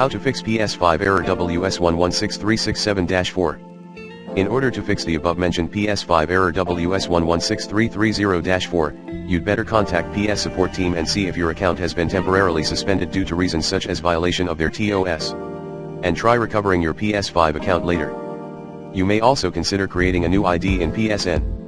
How to fix PS5 Error WS-116367-4. In order to fix the above-mentioned PS5 Error WS-116330-4, you'd better contact PS support team and see if your account has been temporarily suspended due to reasons such as violation of their TOS. And try recovering your PS5 account later. You may also consider creating a new ID in PSN.